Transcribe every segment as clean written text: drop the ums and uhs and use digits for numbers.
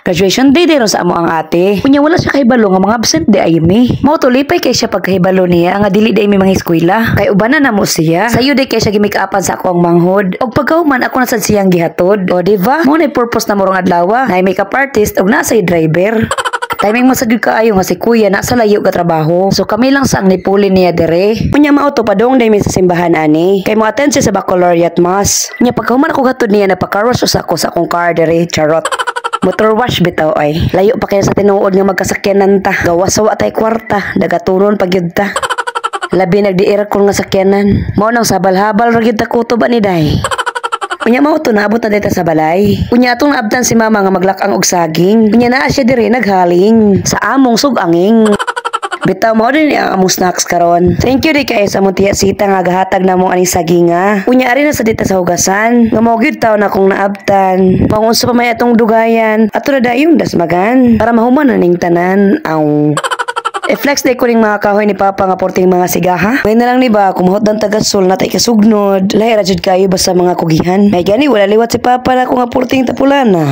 Graduation day din sa amo ang ate. Kunya wala siya kahibalo nga mga absent di ay mi. Mao to lipay kay siya pagkahibalo niya nga dili day mi mga eskwela. Kay ubanan na mo siya. Sayo day kay siya gimik-apan sa ako ang manghod. Og pagkahuman ako na sad siyang gihatod. O diba? Mo na purpose na morong adlaw. Na makeup artist og nasa driver. Timing mo sa gyud kaayo nga si kuya na sa layo ka trabaho. So kami lang sa ang nipuli niya dire. Unya mao to padong day mi sa simbahan ani. Kay mo attend siya sa baccalaureate mass. Unya pagkahuman ako gatod niya na pagkarwas sa ako sa akong car dire. Charot. Motor wash bitaw ay. Layo pa kaya sa tinuod nga magkasakyanan ta. Gawas-sawa tay kwarta, dagaturon pagyud ta. Labi nagdiirak ko nga sakyanan. Mao nang sabal-habal ra gyud ta kutob ani day. Unya mao to naabot na dita sa balay. Unya atong naabtan si mama nga maglakang og saging. Unya naa siya diri naghaling sa among sug-anging. Bitaw mo din ang among snacks karon. Thank you di kay sa mong tiya sita nga gahatag na mo ani saginga. Unya ari na sa dita sa hugasan. Nga mao gyud taw na kong naabtan. Mangunsa pa may atong dugayan. Ato na dayon dasmagan para mahuman na ning tanan. Aw. I-flex day ko ning mga kahoy ni Papa nga porting mga sigaha. May na lang ni ba kumuhot ng tagasol na tay kasugnod. Lahi ra jud kayo basta mga kugihan. May gani wala liwat si Papa na ko nga porting tapulana.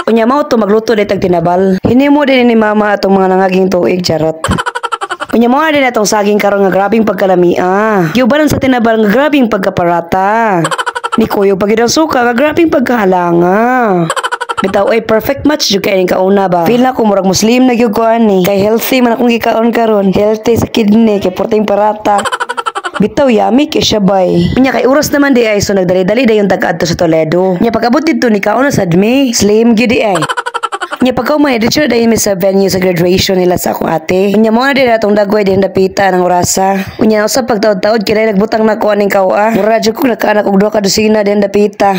Unya mao to magluto day tag tinabal. Hinimo din ni mama atong mga nangaging tuig charot. Unya mo din atong saging karon nga grabing pagkalamia. Giubanan sa tinabal nga grabing pagkaparata. Ni kuyo pagid ang suka nga grabing pagkahalanga. Bitaw ay perfect match jud kay ning kauna ba. Feel na ko murag Muslim na gyud ko ani. Kay healthy man akong gikaon karon. Healthy sa kidney kay porting parata. Bitaw yummy kay siya bay. Unya kay oras naman di ay so nagdali-dali dayon tag-adto sa Toledo. Nya pag-abot didto ni kauna sad mi. Slim gyud di ay. Nya pagkaumay dito dayon mi sa venue sa graduation nila sa akong ate. Unya mo na din atong dagway din dapita ng orasa. Unya usab pagtaod-taod kinay nagbutang na ko aning kawa. Mura jud ko nakaanak og duha ka dosina din dapita.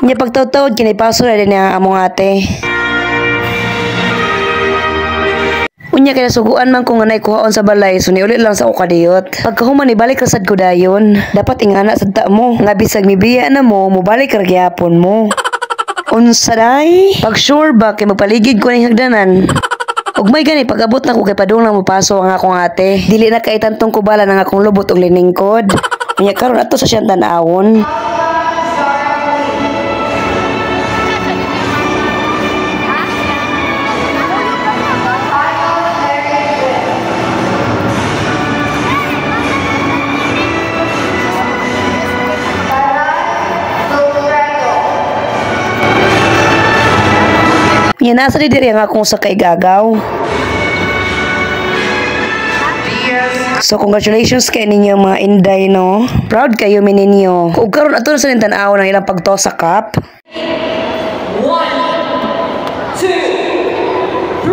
Unya pagtaod-taod kinay paso na din ang among ate. Unya kay nasuguan man ko nga nay kuhaon sa balay so niuli lang sa ukadiyot. Pagkahuman ni balik rasad ko dayon. Dapat ingana sad ta mo nga bisag mibiya na mo mobalik ra gyapon mo. Unsa day? Pag sure ba kay magpaligid ko ning hagdanan. Ug may gani pag-abot na ko kay padung lang mopaso ang akong ate. Dili na kay tantong kubala ng akong lubot og liningkod. Unya karon ato sa siyang tan-awon. Yan nasa diri ang akong sa kaigagaw. So congratulations kay ninyo mga Inday no. Proud kayo mi ninyo. Ug karon ato sa tan-aw ng ilang pagtos sa cup. 1, 2,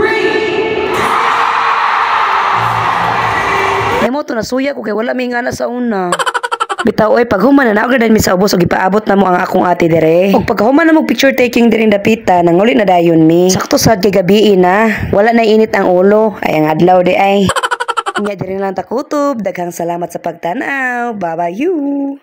3. Nemo to nasuya ko kay wala may ngana sa una. Bitaw oy paghuman na naog mi sa ubos og ipaabot na mo ang akong ate dire. Og paghuman na mo picture taking diri dapita nanguli na dayon mi. Sakto sad kay gabi na. Wala na init ang ulo. Ay ang adlaw di ay. Nya diri lang ta kutob. Daghang salamat sa pagtan-aw. Bye bye you.